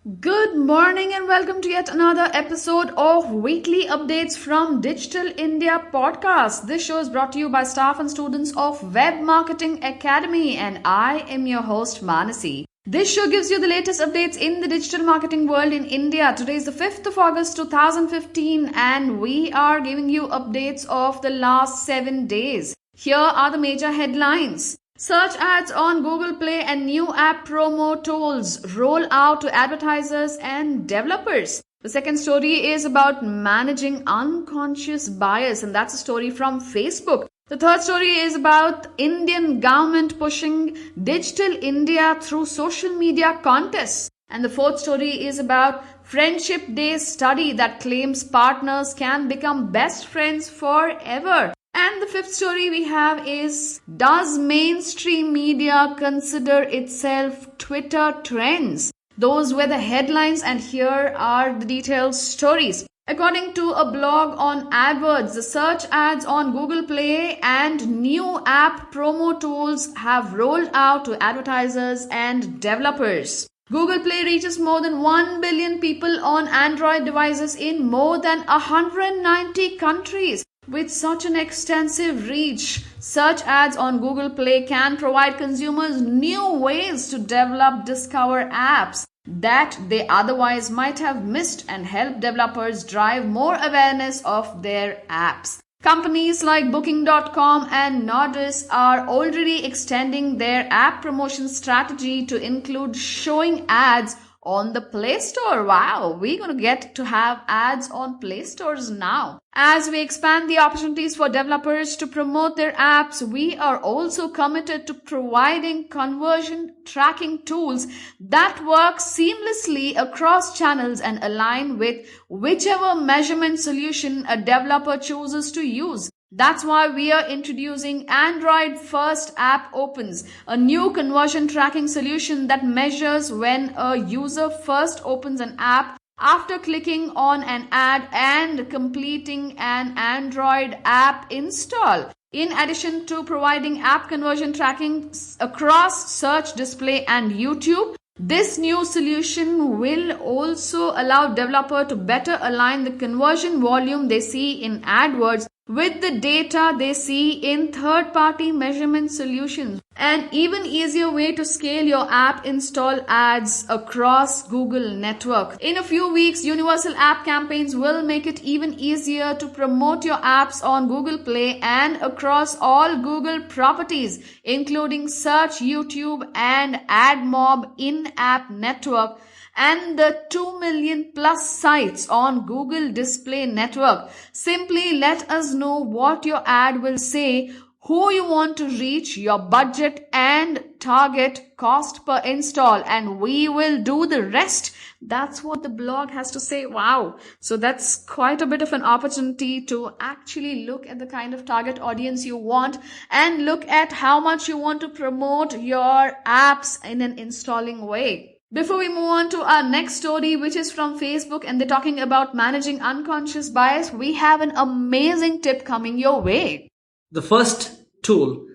Good morning and welcome to yet another episode of Weekly Updates from Digital India Podcast. This show is brought to you by staff and students of Web Marketing Academy and I am your host Manasi. This show gives you the latest updates in the digital marketing world in India. Today is the 5th of August 2015 and we are giving you updates of the last 7 days. Here are the major headlines. Search ads on Google Play and new app promo tools roll out to advertisers and developers. The second story is about managing unconscious bias, and that's a story from Facebook. The third story is about Indian government pushing Digital India through social media contests. And the fourth story is about Friendship Day study that claims partners can become best friends forever. And the fifth story we have is, does mainstream media consider itself Twitter trends? Those were the headlines and here are the detailed stories. According to a blog on AdWords, the search ads on Google Play and new app promo tools have rolled out to advertisers and developers. Google Play reaches more than 1 billion people on Android devices in more than 190 countries. With such an extensive reach, search ads on Google Play can provide consumers new ways to discover apps that they otherwise might have missed and help developers drive more awareness of their apps. Companies like Booking.com and Nodus are already extending their app promotion strategy to include showing ads on the Play Store. Wow, we're going to get to have ads on Play Stores now. As we expand the opportunities for developers to promote their apps, we are also committed to providing conversion tracking tools that work seamlessly across channels and align with whichever measurement solution a developer chooses to use. That's why we are introducing Android First App Opens, a new conversion tracking solution that measures when a user first opens an app after clicking on an ad and completing an Android app install. In addition to providing app conversion tracking across search, display, and YouTube, this new solution will also allow developers to better align the conversion volume they see in AdWords with the data they see in third-party measurement solutions. An even easier way to scale your app install ads across Google network. In a few weeks, Universal App Campaigns will make it even easier to promote your apps on Google Play and across all Google properties, including Search, YouTube, and AdMob in-app network, and the 2 million plus sites on Google Display Network. Simply let us know what your ad will say, who you want to reach, your budget and target cost per install, and we will do the rest. That's what the blog has to say. Wow. So that's quite a bit of an opportunity to actually look at the kind of target audience you want and look at how much you want to promote your apps in an installing way. Before we move on to our next story, which is from Facebook, and they're talking about managing unconscious bias, we have an amazing tip coming your way. The first tool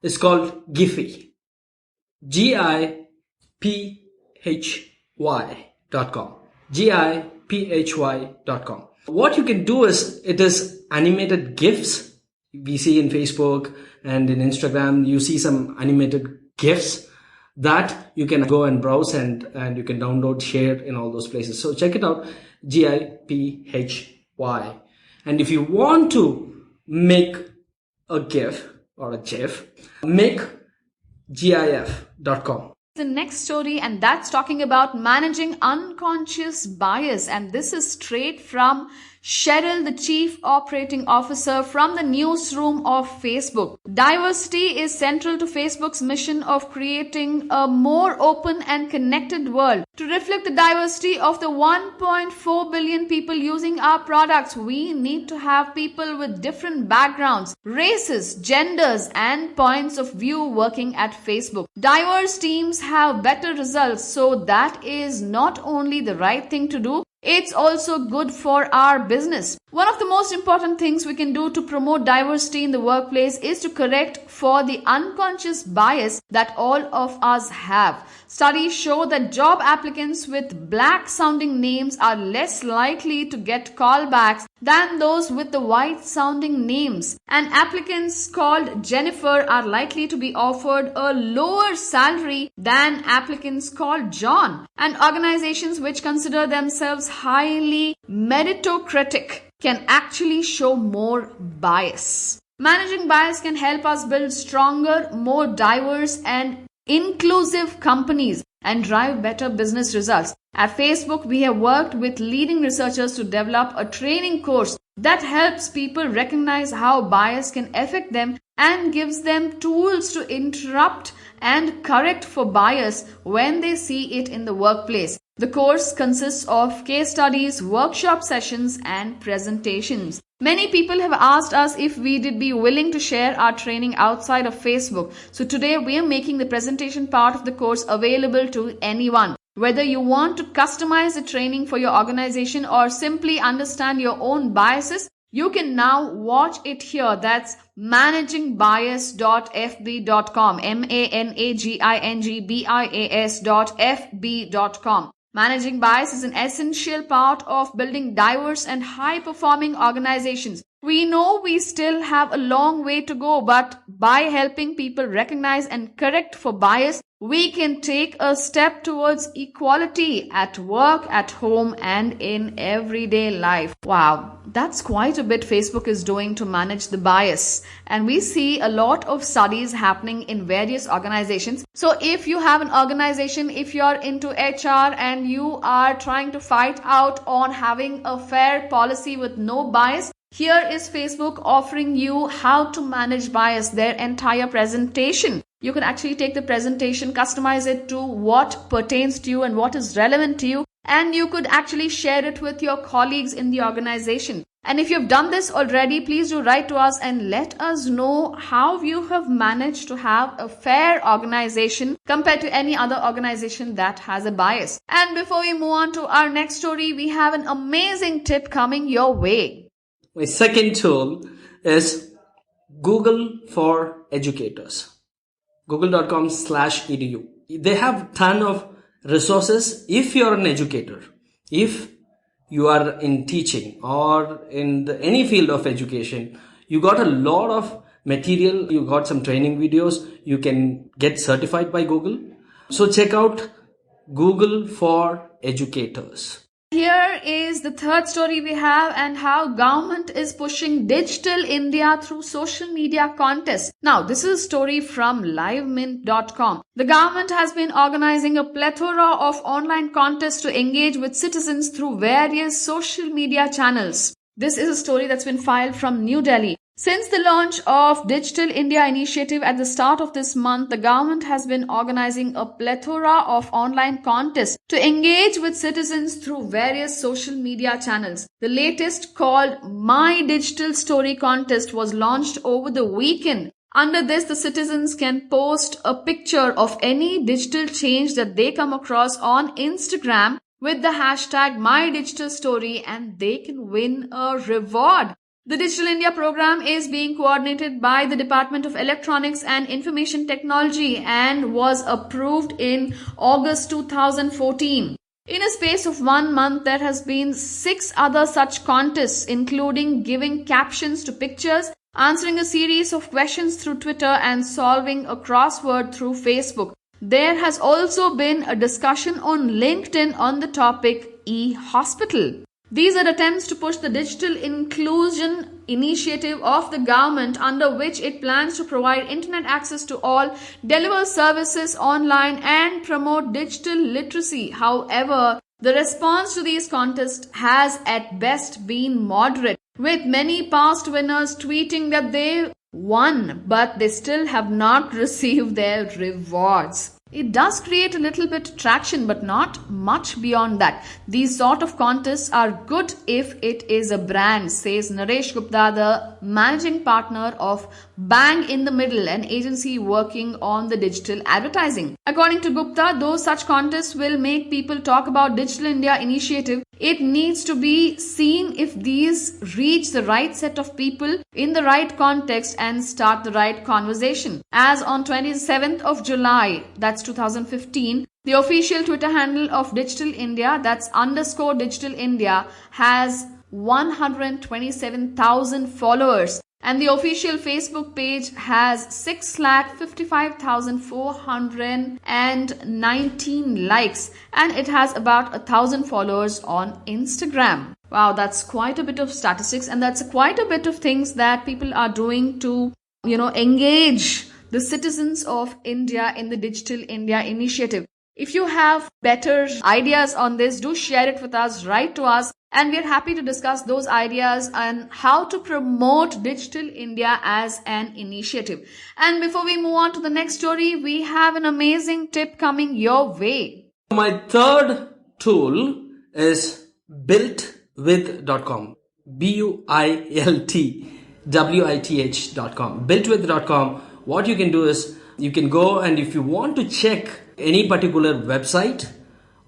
is called Giphy. Giphy.com. Giphy.com. What you can do is, it is animated GIFs. We see in Facebook and in Instagram, you see some animated GIFs that you can go and browse and you can download, share in all those places. So check it out, Giphy. And if you want to make a GIF or a GIF, make GIF.com. The next story, and that's talking about managing unconscious bias, and this is straight from Cheryl, the Chief Operating Officer from the newsroom of Facebook. Diversity is central to Facebook's mission of creating a more open and connected world. To reflect the diversity of the 1.4 billion people using our products, we need to have people with different backgrounds, races, genders, and points of view working at Facebook. Diverse teams have better results, so that is not only the right thing to do, it's also good for our business. One of the most important things we can do to promote diversity in the workplace is to correct for the unconscious bias that all of us have. Studies show that job applicants with black sounding names are less likely to get callbacks than those with the white sounding names. And applicants called Jennifer are likely to be offered a lower salary than applicants called John. And organizations which consider themselves highly meritocratic can actually show more bias. Managing bias can help us build stronger, more diverse and inclusive companies and drive better business results. At Facebook, we have worked with leading researchers to develop a training course that helps people recognize how bias can affect them and gives them tools to interrupt and correct for bias when they see it in the workplace. The course consists of case studies, workshop sessions, and presentations. Many people have asked us if we did be willing to share our training outside of Facebook. So today we are making the presentation part of the course available to anyone. Whether you want to customize the training for your organization or simply understand your own biases, you can now watch it here. That's managingbias.fb.com. managingbias.fb.com. Managing bias is an essential part of building diverse and high-performing organizations. We know we still have a long way to go, but by helping people recognize and correct for bias, we can take a step towards equality at work, at home, and in everyday life. Wow, that's quite a bit Facebook is doing to manage the bias. And we see a lot of studies happening in various organizations. So if you have an organization, if you're into HR and you are trying to fight out on having a fair policy with no bias, here is Facebook offering you how to manage bias, their entire presentation. You can actually take the presentation, customize it to what pertains to you and what is relevant to you, and you could actually share it with your colleagues in the organization. And if you've done this already, please do write to us and let us know how you have managed to have a fair organization compared to any other organization that has a bias. And before we move on to our next story, we have an amazing tip coming your way. My second tool is Google for Educators. Google.com/edu. They have ton of resources. If you're an educator, if you are in teaching or in any field of education, you got a lot of material. You got some training videos. You can get certified by Google. So check out Google for Educators. Here is the third story we have, and how government is pushing Digital India through social media contests. Now, this is a story from livemint.com. The government has been organizing a plethora of online contests to engage with citizens through various social media channels. This is a story that's been filed from New Delhi. Since the launch of Digital India initiative at the start of this month, the government has been organizing a plethora of online contests to engage with citizens through various social media channels. The latest, called My Digital Story Contest, was launched over the weekend. Under this, the citizens can post a picture of any digital change that they come across on Instagram with the hashtag MyDigitalStory, and they can win a reward. The Digital India program is being coordinated by the Department of Electronics and Information Technology and was approved in August 2014. In a space of 1 month, there has been 6 other such contests, including giving captions to pictures, answering a series of questions through Twitter, and solving a crossword through Facebook. There has also been a discussion on LinkedIn on the topic e-hospital. These are attempts to push the digital inclusion initiative of the government, under which it plans to provide internet access to all, deliver services online, and promote digital literacy. However, the response to these contests has at best been moderate, with many past winners tweeting that they won, but they still have not received their rewards. It does create a little bit of traction, but not much beyond that. These sort of contests are good if it is a brand, says Naresh Gupta, the managing partner of Bang in the Middle, an agency working on the digital advertising. According to Gupta, though such contests will make people talk about Digital India initiative, It needs to be seen if these reach the right set of people in the right context and start the right conversation. As on 27th of July, that's 2015, the official Twitter handle of Digital India, that's _Digital India, has 127,000 followers. And the official Facebook page has 6,55,419 likes, and it has about 1,000 followers on Instagram. Wow, that's quite a bit of statistics, and that's quite a bit of things that people are doing to, engage the citizens of India in the Digital India initiative. If you have better ideas on this, do share it with us, write to us, and we're happy to discuss those ideas and how to promote Digital India as an initiative. And before we move on to the next story, we have an amazing tip coming your way. My third tool is builtwith.com. BUILTWITH.com. Builtwith.com. What you can do is you can go, and if you want to check any particular website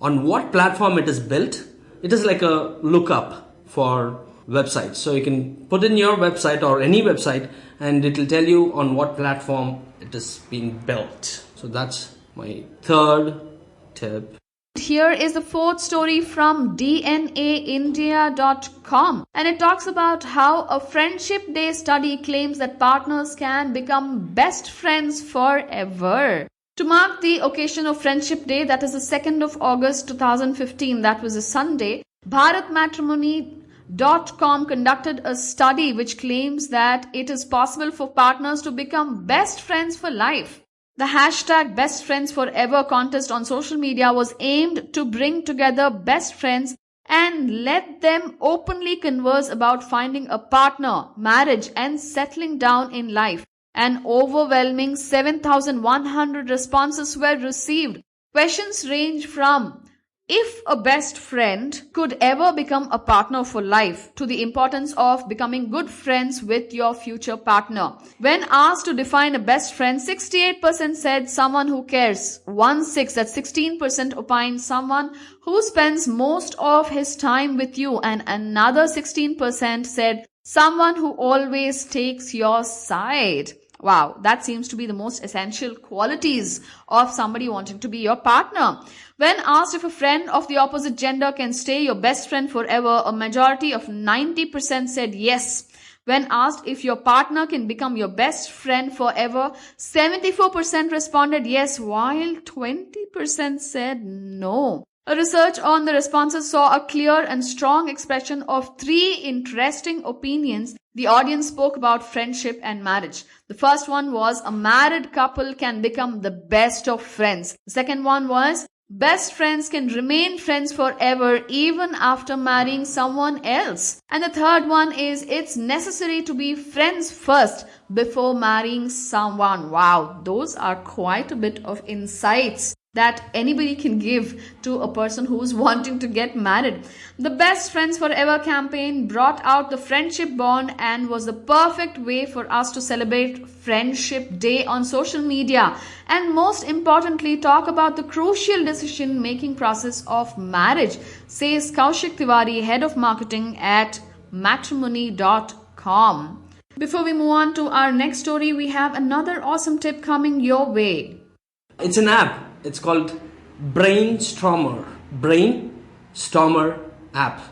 on what platform it is built, it is like a lookup for websites. So you can put in your website or any website, and it will tell you on what platform it is being built. So that's my third tip. Here is the fourth story from DNAindia.com, and it talks about how a Friendship Day study claims that partners can become best friends forever. To mark the occasion of Friendship Day, that is the 2nd of August 2015, that was a Sunday, BharatMatrimony.com conducted a study which claims that it is possible for partners to become best friends for life. The hashtag Best Friends Forever contest on social media was aimed to bring together best friends and let them openly converse about finding a partner, marriage, and settling down in life. An overwhelming 7,100 responses were received. Questions range from if a best friend could ever become a partner for life to the importance of becoming good friends with your future partner. When asked to define a best friend, 68% said someone who cares. 1/6, that's 16%, opined someone who spends most of his time with you, and another 16% said someone who always takes your side. Wow, that seems to be the most essential qualities of somebody wanting to be your partner. When asked if a friend of the opposite gender can stay your best friend forever, a majority of 90% said yes. When asked if your partner can become your best friend forever, 74% responded yes, while 20% said no. A research on the responses saw a clear and strong expression of three interesting opinions. The audience spoke about friendship and marriage. The first one was a married couple can become the best of friends. The second one was best friends can remain friends forever even after marrying someone else. And the third one is it's necessary to be friends first before marrying someone. Wow, those are quite a bit of insights that anybody can give to a person who is wanting to get married. The Best Friends Forever campaign brought out the friendship bond and was the perfect way for us to celebrate Friendship Day on social media, and most importantly talk about the crucial decision-making process of marriage, says Kaushik Tiwari, head of marketing at matrimony.com. Before we move on to our next story, we have another awesome tip coming your way. It's an app. It's called Brainstormer. Brainstormer app.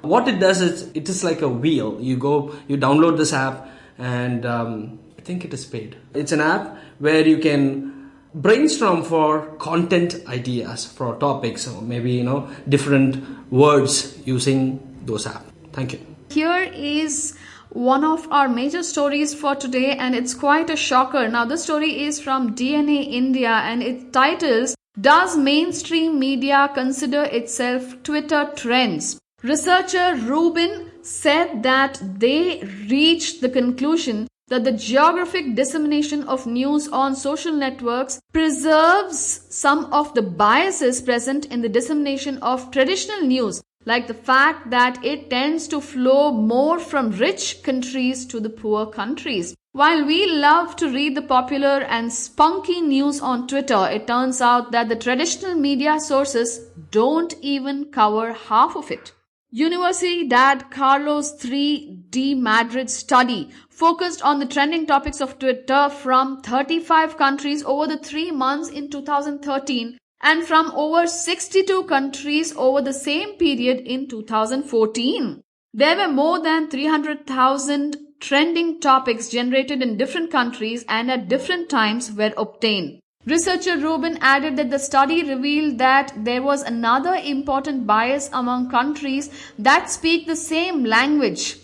What it does is, it is like a wheel. You download this app, and I think it is paid. It's an app where you can brainstorm for content ideas, for topics, or maybe, different words using those apps. Thank you. Here is one of our major stories for today, and it's quite a shocker. Now, this story is from DNA India, and it titles, Does Mainstream Media Consider Itself Twitter Trends? Researcher Rubin said that they reached the conclusion that the geographic dissemination of news on social networks preserves some of the biases present in the dissemination of traditional news, like the fact that it tends to flow more from rich countries to the poor countries. While we love to read the popular and spunky news on Twitter, it turns out that the traditional media sources don't even cover half of it. Universidad Carlos III de Madrid study focused on the trending topics of Twitter from 35 countries over the 3 months in 2013 and from over 62 countries over the same period in 2014. There were more than 300,000 trending topics generated in different countries and at different times were obtained. Researcher Rubin added that the study revealed that there was another important bias among countries that speak the same language,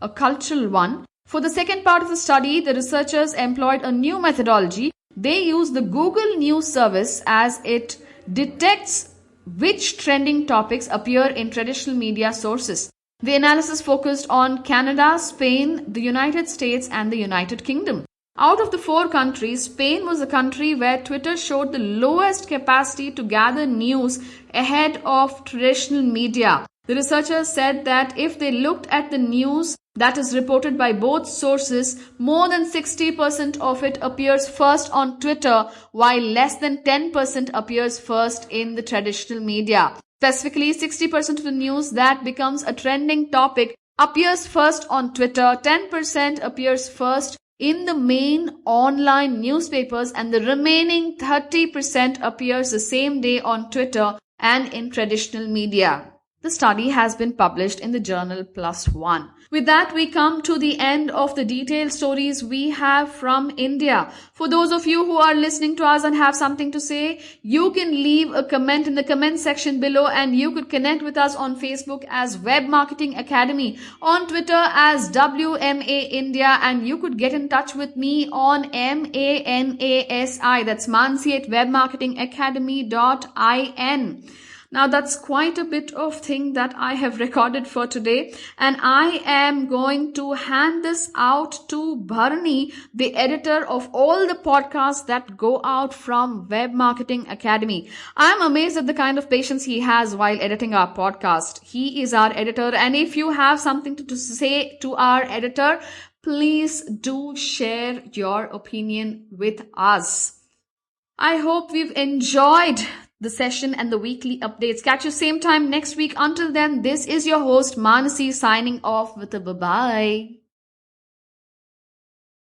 a cultural one. For the second part of the study, the researchers employed a new methodology. They used the Google News service as it detects which trending topics appear in traditional media sources. The analysis focused on Canada, Spain, the United States, and the United Kingdom. Out of the 4 countries, Spain was the country where Twitter showed the lowest capacity to gather news ahead of traditional media. The researchers said that if they looked at the news that is reported by both sources, more than 60% of it appears first on Twitter, while less than 10% appears first in the traditional media. Specifically, 60% of the news that becomes a trending topic appears first on Twitter, 10% appears first in the main online newspapers, and the remaining 30% appears the same day on Twitter and in traditional media. The study has been published in the journal PLOS ONE. With that, we come to the end of the detailed stories we have from India. For those of you who are listening to us and have something to say, you can leave a comment in the comment section below, and you could connect with us on Facebook as Web Marketing Academy, on Twitter as WMA India, and you could get in touch with me on MANASI, that's Mansi at webmarketingacademy.in. Now that's quite a bit of thing that I have recorded for today, and I am going to hand this out to Bharani, the editor of all the podcasts that go out from Web Marketing Academy. I'm amazed at the kind of patience he has while editing our podcast. He is our editor, and if you have something to say to our editor, please do share your opinion with us. I hope we've enjoyed the session and the weekly updates. Catch you same time next week. Until then, this is your host Manasi signing off with a bye-bye.